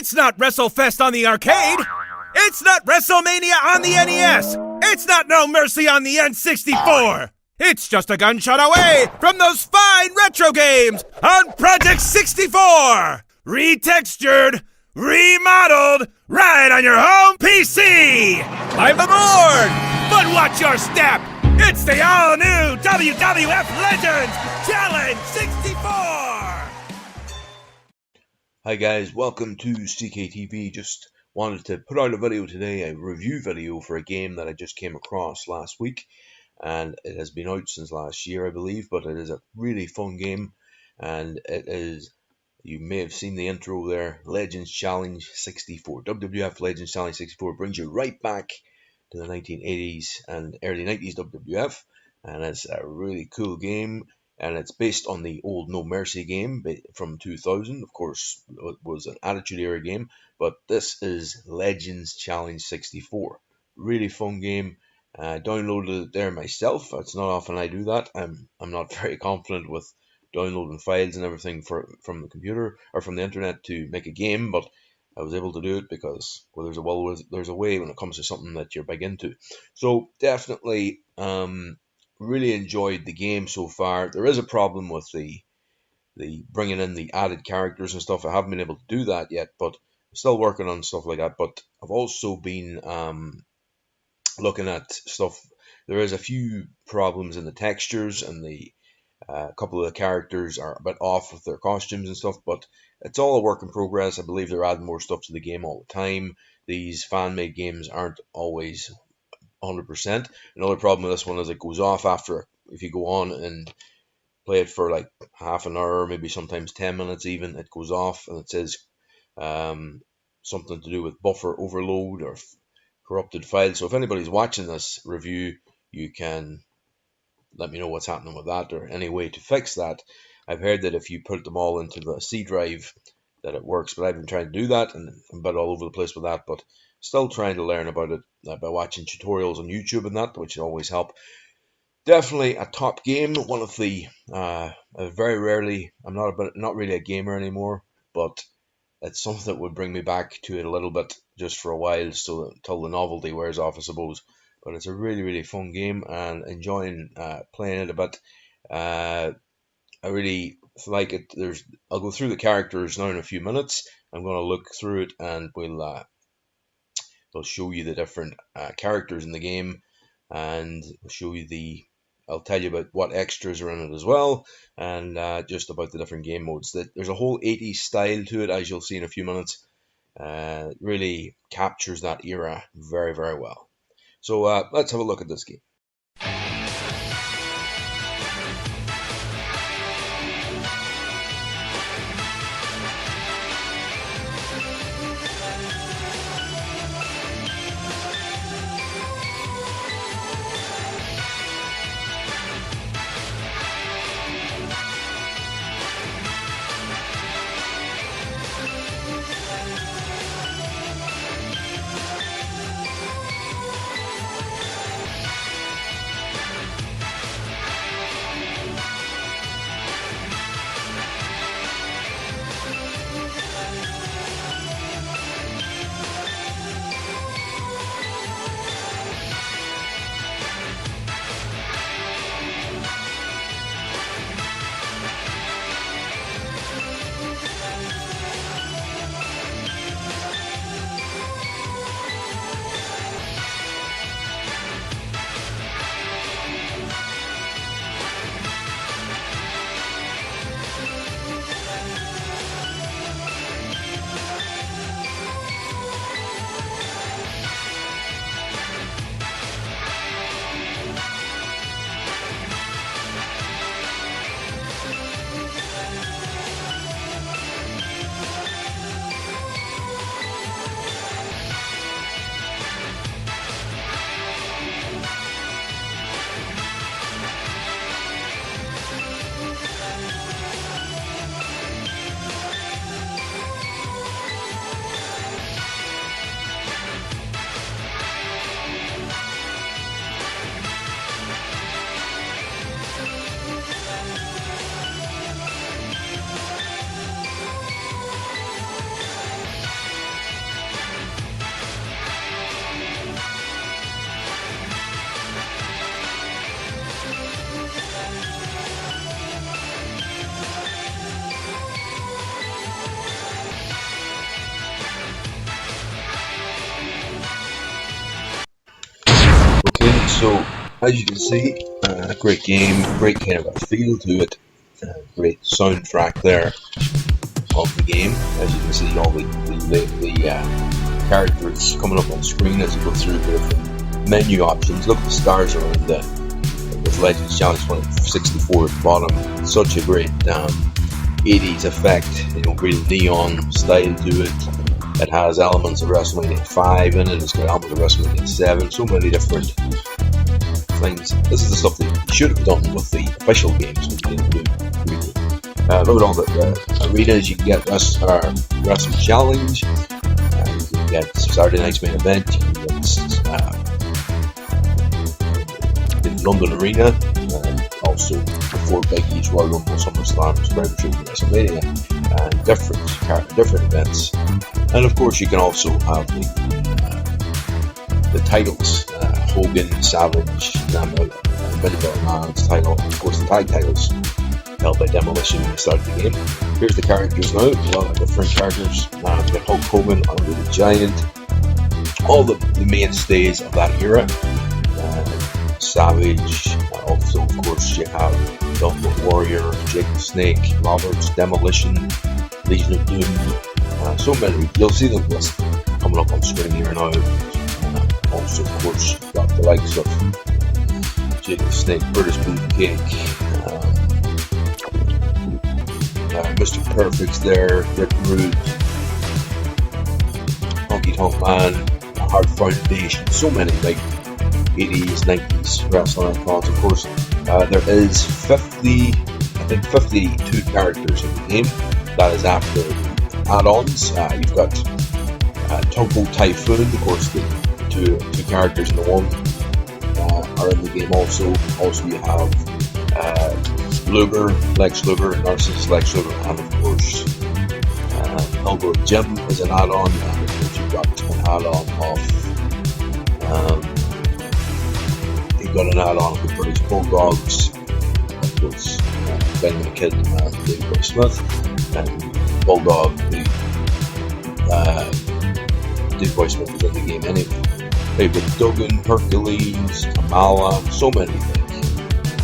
It's not WrestleFest on the arcade. It's not WrestleMania on the NES. It's not No Mercy on the N64. It's just a gunshot away from those fine retro games on Project 64. Retextured, remodeled, right on your home PC. I'm aboard, but watch your step. It's the all-new WWF Legends Challenge 64. Hi guys, welcome to CKTV. Just wanted to put out a video today, a review video for a game that I just came across last week. And it has been out since last year, I believe, but it is a really fun game. And it is, you may have seen the intro there, Legends Challenge 64. WWF Legends Challenge 64 brings you right back to the 1980s and early 90s WWF. And it's a really cool game. And it's based on the old No Mercy game from 2000. Of course, it was an Attitude Era game. But this is Legends Challenge 64. Really fun game. Downloaded it there myself. It's not often I do that. I'm not very confident with downloading files and everything from the computer or from the internet to make a game, but I was able to do it because there's a way when it comes to something that you're big into. So definitely really enjoyed the game so far. There is a problem with the bringing in the added characters and stuff. I haven't been able to do that yet, but I'm still working on stuff like that. But I've also been looking at stuff. There is a few problems in the textures, and the couple of the characters are a bit off with their costumes and stuff, but it's all a work in progress. I believe they're adding more stuff to the game all the time. These fan-made games aren't always 100%. Another problem with this one is it goes off after, if you go on and play it for like half an hour, maybe sometimes 10 minutes even, it goes off and it says something to do with buffer overload or corrupted files. So if anybody's watching this review, you can let me know what's happening with that or any way to fix that. I've heard that if you put them all into the C drive that it works, but I've been trying to do that and I'm a bit all over the place with that, but still trying to learn about it by watching tutorials on YouTube and that, which always help. Definitely a top game. One of the very rarely, I'm not really a gamer anymore, but it's something that would bring me back to it a little bit just for a while, so until the novelty wears off, I suppose. But it's a really, really fun game and enjoying playing it a bit. I really like it. I'll go through the characters now in a few minutes. I'm going to look through it and we'll show you the different characters in the game, and I'll tell you about what extras are in it as well, and just about the different game modes. There's a whole 80s style to it, as you'll see in a few minutes. Really captures that era very, very well. So let's have a look at this game. Yeah, so as you can see, great game, great kind of a feel to it, great soundtrack there of the game. As you can see, all the characters coming up on screen as you go through the different menu options. Look at the stars around with Legends Challenge 64 at the bottom. Such a great 80s effect, real neon style to it. It has elements of WrestleMania 5 in it, it's got elements of WrestleMania 7, so many different things. This is the stuff that you should have done with the official games, which you didn't do, really. Look at all the arenas you can get. Wrestling Challenge, you can get Saturday Night's Main Event, you can get the London Arena, also the 4 biggies, Royal Rumble, SummerSlam, Survivor Series, WrestleMania, and different events. And of course, you can also have the titles: Hogan, Savage, Man's title, and of course the tag titles held by Demolition when they started the game. Here's the characters now. A lot of different characters. We've got Hulk Hogan, Andre the Giant, all the mainstays of that era. Savage. Also, of course, you have the Ultimate Warrior, Jake the Snake, Roberts, Demolition, Legion of Doom. So many. You'll see them list coming up on screen here now. Also, of course, you've got the likes of Jake the Snake, British Bootcake, Mr. Perfect's there, Rick Rude, Honky Tonk Man, Hard Foundation. So many like 80s, 90s wrestling icons. Of course, there is 52 characters in the game. That is after add-ons. You've got Tugboat Typhoon, of course, the two characters in the one are in the game also. Also, you have Luger, Lex Luger, Narcissus Lex Luger, and of course, Elbow Jim is an add-on, and of course, you've got an add-on of you've got an add-on of the British Bulldogs, of course, Ben the Kid and David Boy Smith, and Bulldog, David Boy Smith was in the game anyway. David Duggan, Hercules, Kamala, so many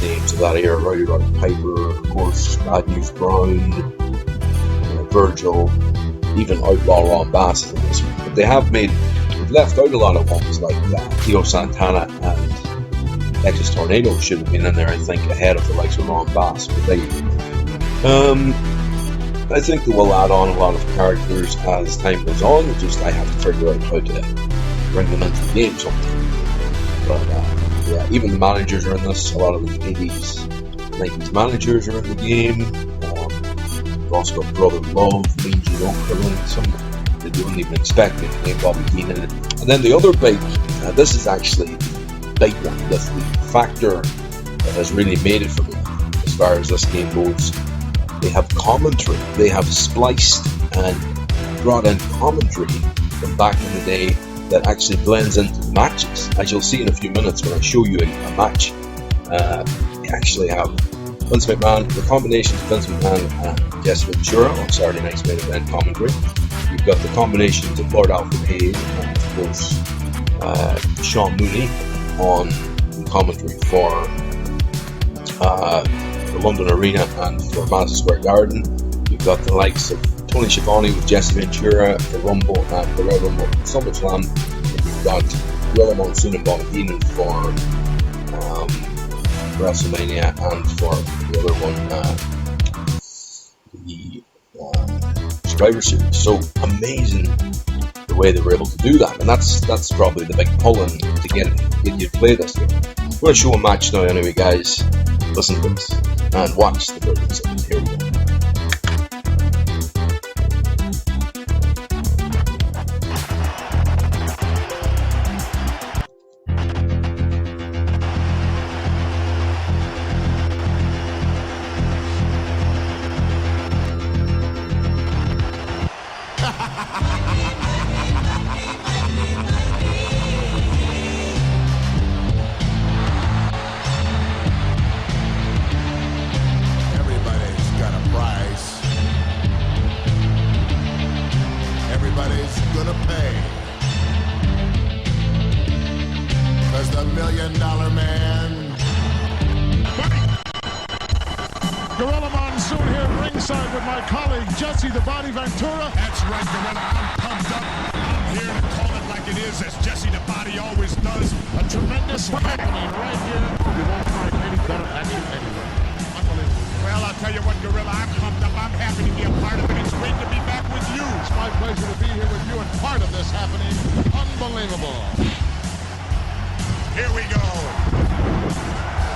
names of that era. Roddy Piper, of course, Bad News Brown, Virgil, even Outlaw Ron Bass is in this one. But they've left out a lot of ones like Tito Santana and Texas Tornado should have been in there, I think, ahead of the likes of Ron Bass. But I think they will add on a lot of characters as time goes on. It's just I have to figure out how to bring them into the game sometime. But yeah, even the managers are in this. A lot of the 80s, 90s managers are in the game. We've also got Brother Love, Mean Gene Okerlund, some that you wouldn't even expect named Bobby Heenan. And then the other big, this is actually the big one, the factor that has really made it for me as far as this game goes. They have commentary. They have spliced and brought in commentary from back in the day that actually blends into the matches. As you'll see in a few minutes when I show you a match, you actually have Vince McMahon, the combinations of Vince McMahon and Jesse Ventura on Saturday Night's Main Event commentary. You've got the combinations of Lord Alfred Hayes and, of course, Sean Mooney on commentary for the London Arena and for Madison Square Garden. You've got the likes of Tony Schiavone with Jesse Ventura for Rumble and the Royal Rumble and SummerSlam. And you've got Gorilla Monsoon and Bobby Heenan for WrestleMania and for the other one, the Survivor Series. So amazing the way they were able to do that, and that's probably the big pull-in to get you to play this game. I'm going to show a match now anyway, guys. Listen to this and watch the brilliance of it. Here we go. Everybody's gonna pay. 'Cause the the $1 Million Man. Gorilla Monsoon here ringside with my colleague Jesse the Body Ventura. That's right, Gorilla. I'm pumped up. I'm here to call it like it is, as Jesse the Body always does. A tremendous happening right here. You won't find any better action anywhere. Unbelievable. Well, I'll tell you what, Gorilla, I'm pumped up. I'm happy to be a part of it. It's great to be back with you. It's my pleasure to be here with you and part of this happening. Unbelievable. Here we go.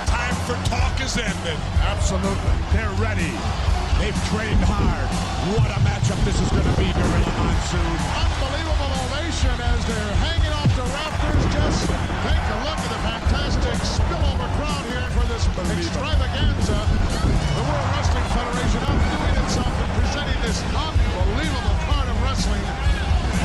Time for talk is ended. Absolutely. They're ready. They've trained hard. What a matchup this is going to be, Gorilla Monsoon. Unbelievable ovation as they're hanging off the rafters. Just take a look at the fantastic spillover crowd here for this extravaganza. The World Wrestling Federation outdoing itself and presenting this unbelievable card of wrestling.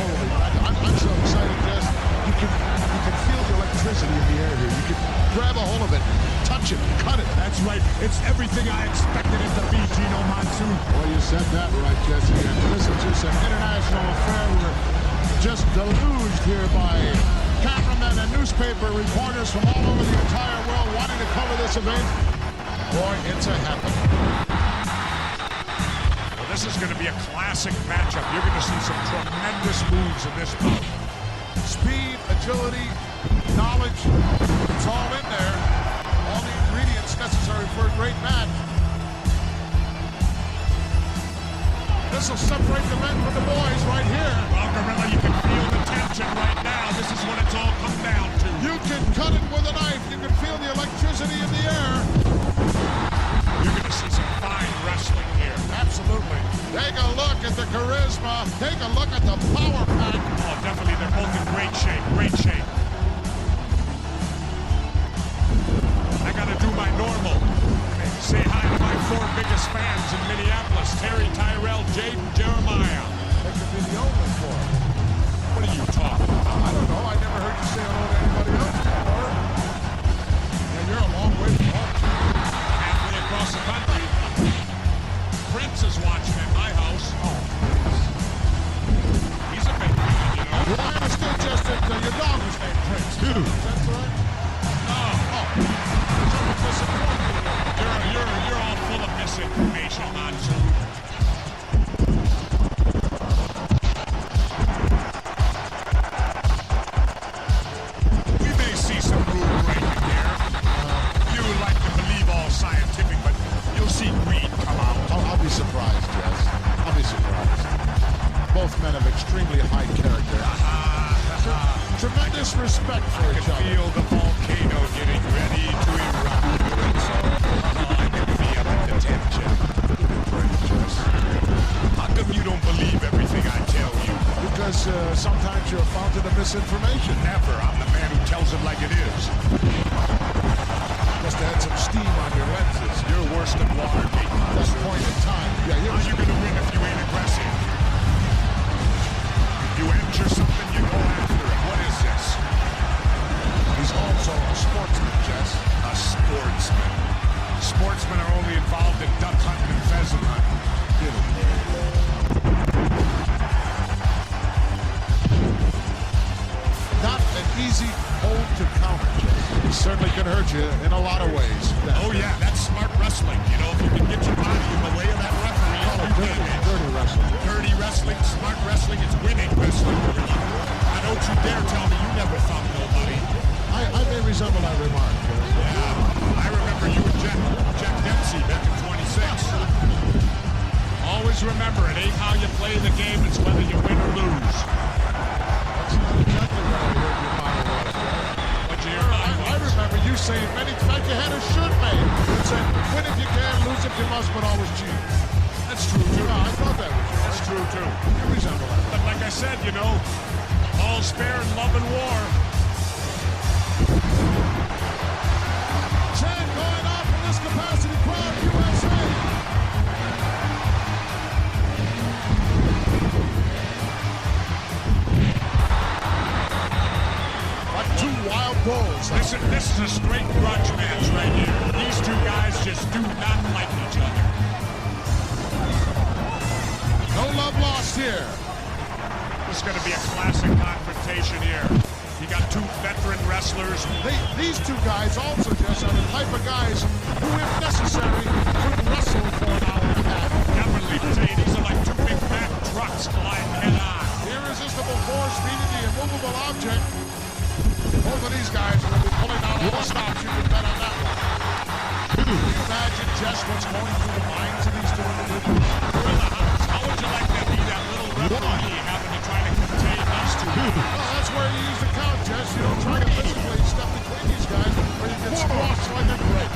Holy, I'm so excited, Jess. You can feel the electricity in the air here. You can grab a hold of it, touch it, cut it. That's right. It's everything I expected it to be, Gino Monsoon. Well, you said that right, Jesse. And this is just an international affair. We're just deluged here by cameramen and newspaper reporters from all over the entire world wanting to cover this event. Boy, it's a happening. Well, this is going to be a classic matchup. You're going to see some tremendous moves in this bout. Speed, agility, knowledge, it's all in there. All the ingredients necessary for a great match. This will separate the men from the boys right here. Well, Gorilla, you can feel the tension right now. This is what it's all come down to. You can cut it with a knife. You can feel the electricity in the air. You're going to see some fine wrestling here. Absolutely. Take a look at the charisma. Take a look at the power pack. Oh, definitely. They're both in great shape. Great shape. I got to do my normal. Say hi to my 4 biggest fans in Minneapolis. Terry, Tyrell, Jaden, Jeremiah. That could be the only 4. What are you talking about? I don't know. I never heard you say hello to anybody else before. And you're a long way from home. Halfway across the country. Prince is watching at my house. Oh, He's a big fan, you know. well, I understood just that your dog was named Prince, too. That's right. No. Someone disappointed you. You're all full of misinformation, Monsoon. We may see some rule breaking here. You like to believe all scientific, but you'll see greed come out. I'll be surprised, Jess. I'll be surprised. Both men have extremely high character. Tremendous respect for I each can other. feel the volcano getting ready to erupt. I can feel the tension. How come you don't believe everything I tell you? Because sometimes you're a fountain of misinformation. Never. I'm the man who tells it like it is. Must have had some steam on your lenses. You're worse than Watergate. At this point in time. Yeah, How you gonna win if you ain't aggressive? You enter something, you go after it. What is this? he's also a sportsman, Jess. A sportsman. Sportsmen are only involved in duck hunting and pheasant hunting. Not an easy hold to counter, Jess. He certainly can hurt you in a lot of ways. Oh yeah, that's smart wrestling. You know, if you can get your body in the way of that referee, you can. Dirty wrestling. Dirty wrestling, smart wrestling, it's winning wrestling. Now don't you dare tell me you never thumped nobody. I may resemble that remark. Yeah, I remember you and Jack Dempsey back in 26. Always remember, it ain't how you play the game, it's whether you win or lose. That's not exactly what I heard your motto was, Jess. What'd you hear mine I was? remember you saying many times you had a shirt made. It said, win if you can, lose if you must, but always cheat. That's true too. No, I thought that was yours. That's true too. You resemble that. But like I said, you know, all's fair in love and war. Chant going off in this capacity crowd, USA. Like 2 wild bulls. This is a straight grudge match right here. These 2 guys just do not like each other. No love lost here. This is going to be a classic confrontation here. You got two veteran wrestlers. These two guys also just are the type of guys who, if necessary, could wrestle for an hour and a half. Definitely, these are like two big fat trucks colliding head on. The irresistible force meeting the immovable object. Both of these guys will be pulling out all the stops. You can bet on that one. Can you imagine just what's going through the minds of these two individuals? How would you like to be that little referee having to try to contain these two? Well, that's where you use the count, Jess. You don't try to physically step between these guys or you get squashed like a grape.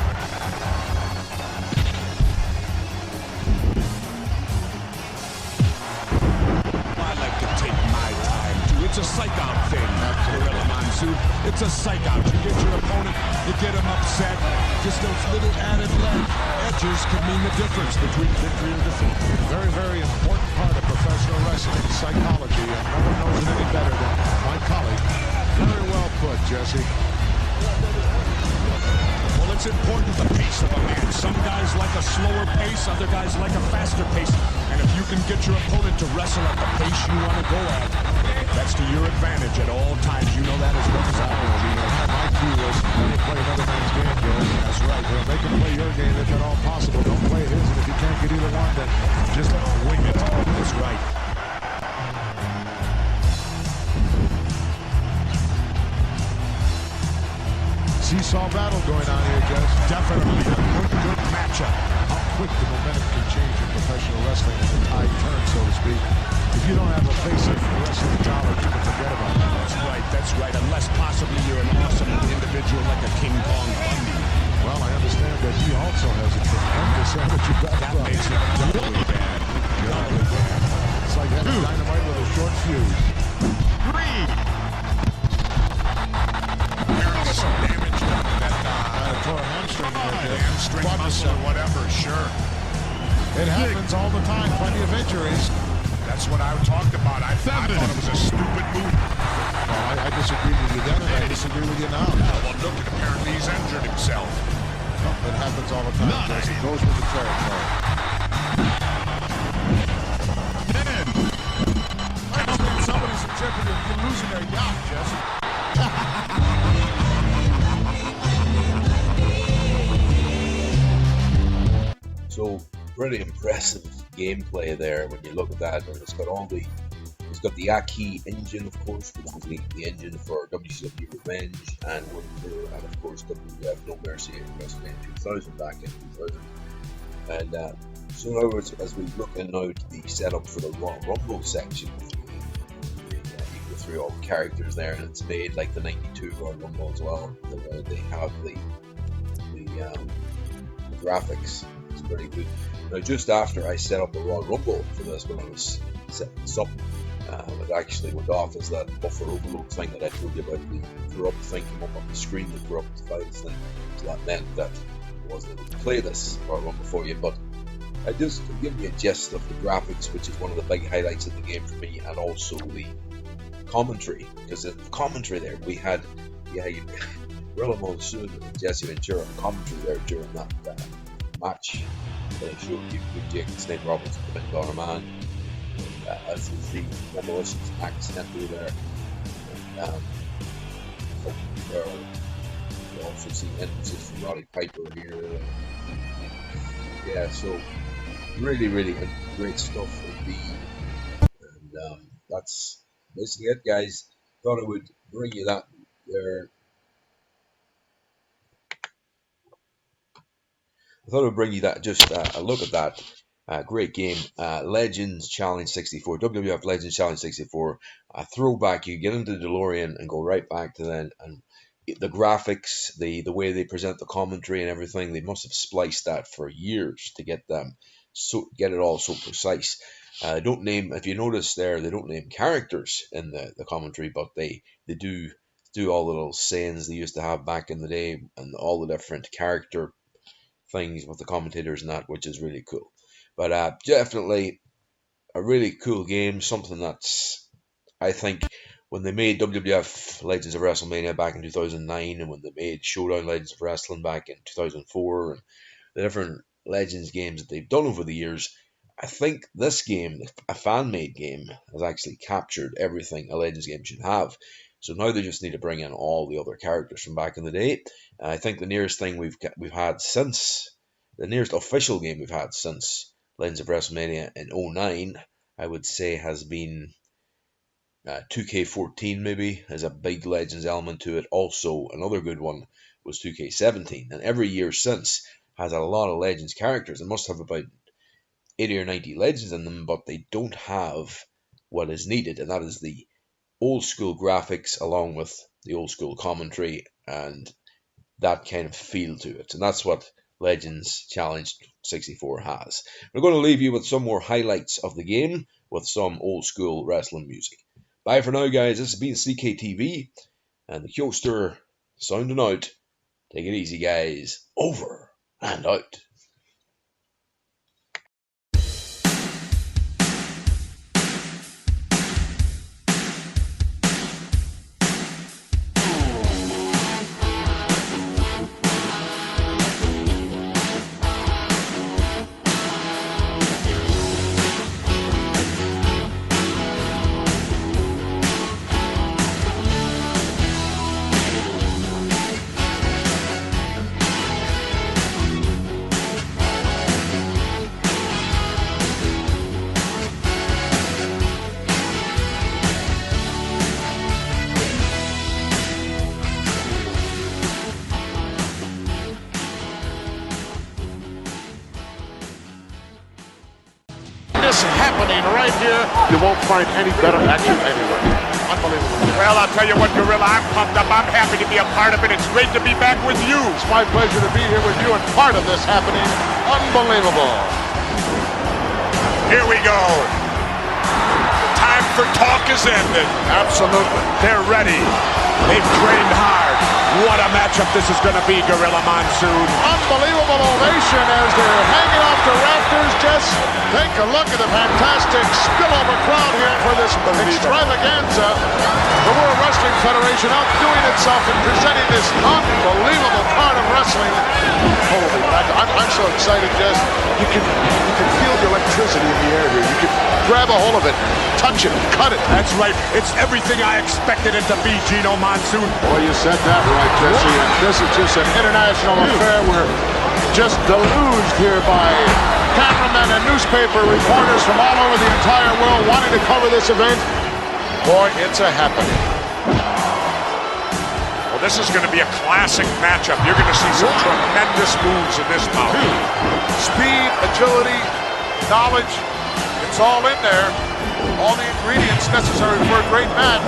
I like to take my time, too. It's a psych-out thing, Gorilla Monsoon. It's a psych-out. You get your opponent, you get him upset. Just those little added edges can mean the difference between victory and defeat. Very, very important part of professional wrestling, psychology, and no one knows it any better than my colleague. Very well put, Jesse. Well, it's important the pace of a man. Some guys like a slower pace, other guys like a faster pace. And if you can get your opponent to wrestle at the pace you want to go at, that's to your advantage at all times. You know that as well as I do. My key was never play another man's game, Gary. That's right. Make him play your game if at all possible. Don't play his, and if you can't get either one, then just wing it. That's right. Seesaw battle going on here, Jess. Definitely a good matchup. How quick the momentum can change in professional wrestling as the tide turns, so to speak. If you don't have a basic wrestling knowledge, you can forget about it. That's right. Unless possibly you're an awesome individual like a King Kong Bundy. Well, I understand that he also has a tremendous amateur That background. makes it doubly bad. Doubly bad. It's like having dynamite with a short fuse. Apparently some damage done to that Tore a hamstring there, hamstring muscle or whatever, sure. It happens all the time. Plenty of injuries. That's what I talked about. I thought it was a stupid move. Well, I disagree with you then, and I disagree with you now. Well, look, apparently he's injured himself. Well, it happens all the time, Jess. It goes with the territory. I understand somebody's in jeopardy of losing their yacht, Jesse. So pretty impressive gameplay there when you look at that, and it's got the Aki engine, of course, which was the engine for WCW Revenge and of course WWF No Mercy at WrestleMania 2000 back in 2000. And so now as we look at now to the setup for the Royal Rumble section of the game, you go through all the characters there, and it's made like the '92 Royal Rumble as well. They have the graphics. It's pretty good. Now, just after I set up the Royal Rumble for this, when I was setting this up, it actually went off as that buffer overload thing that I told you about, the corrupt thing came up on the screen, the corrupt files thing. So that meant that I wasn't able to play this Royal Rumble for you, but I just give you a gist of the graphics, which is one of the big highlights of the game for me, and also the commentary, because the commentary there, we had Gorilla Monsoon and Jesse Ventura commentary there during that match. They showed you Jake the Snake Roberts and the Madonna Man. As you see, Demolition's accidentally there. And, you also see entrances from Roddy Piper here. Yeah, so really great stuff indeed. And that's basically it, guys. Thought I would bring you that there. I thought I would bring you that, just a look at that. Great game. Legends Challenge 64. WWF Legends Challenge 64. A throwback. You get into the DeLorean and go right back to then. And the graphics, the way they present the commentary and everything, they must have spliced that for years to get it all so precise. Don't name, if you notice there, they don't name characters in the commentary, but they do all the little sayings they used to have back in the day, and all the different character things with the commentators and that, which is really cool. But definitely a really cool game, something that's, I think, when they made WWF Legends of WrestleMania back in 2009, and when they made Showdown Legends of Wrestling back in 2004, and the different Legends games that they've done over the years, I think this game, a fan-made game, has actually captured everything a Legends game should have. So now they just need to bring in all the other characters from back in the day. And I think the nearest thing we've had since, the nearest official game we've had since Legends of WrestleMania in 2009, I would say has been 2K14 maybe, has a big Legends element to it. Also, another good one was 2K17. And every year since has a lot of Legends characters. It must have about 80 or 90 Legends in them, but they don't have what is needed, and that is the old school graphics along with the old school commentary and that kind of feel to it. And that's what Legends Challenge 64 has. We're going to leave you with some more highlights of the game with some old school wrestling music. Bye for now, guys. This has been CKTV and the Kyoster sounding out. Take it easy, guys. Over and out. Happening right here. You won't find any better action anywhere. Unbelievable. Well, I'll tell you what, Gorilla, I'm pumped up. I'm happy to be a part of it. It's great to be back with you. It's my pleasure to be here with you and part of this happening. Unbelievable. Here we go. Time for talk is ended. Absolutely. They're ready. They've trained hard. What a matchup this is going to be, Gorilla Monsoon. Unbelievable ovation as they're hanging off the rafters. Just take a look at the fantastic spillover crowd here for this extravaganza. The World Wrestling Federation outdoing itself and presenting this unbelievable card of wrestling. Holy mackerel. I'm so excited, Jess. You can feel the electricity in the air here. You can grab a hold of it, touch it, cut it. That's right. It's everything I expected it to be, Gino Monsoon. Well, you said that right, Jesse. And this is just an international affair. We're just deluged here by cameramen and newspaper reporters from all over the entire world wanting to cover this event. Boy, it's a happening. Well, this is going to be a classic matchup. You're going to see some tremendous moves in this bout. Speed, agility, knowledge, it's all in there. All the ingredients necessary for a great match.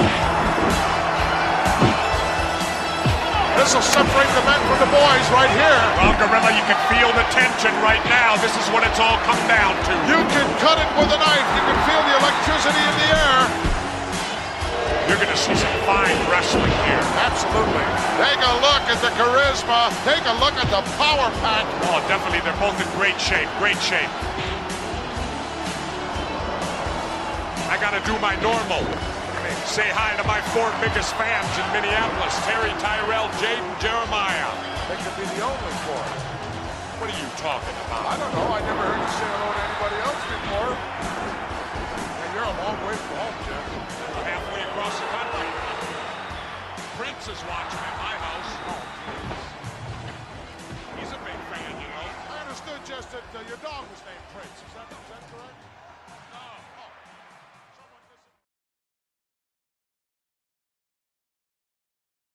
This will separate the men from the boys right here. Well, Gorilla, you can feel the tension right now. This is what it's all come down to. You can cut it with a knife. You can feel the electricity in the air. You're going to see some fine wrestling here. Absolutely. Take a look at the charisma. Take a look at the power pack. Oh, definitely. They're both in great shape. Great shape. I got to do my normal. Say hi to my 4 biggest fans in Minneapolis, Terry, Tyrell, Jaden, Jeremiah. They could be the only 4. What are you talking about? I don't know. I never heard you say hello to anybody else before. And you're a long way from home, Jim. Halfway across the country. Prince is watching at my house. He's a big fan, you know. I understood just that your dog was named Prince. Is that correct?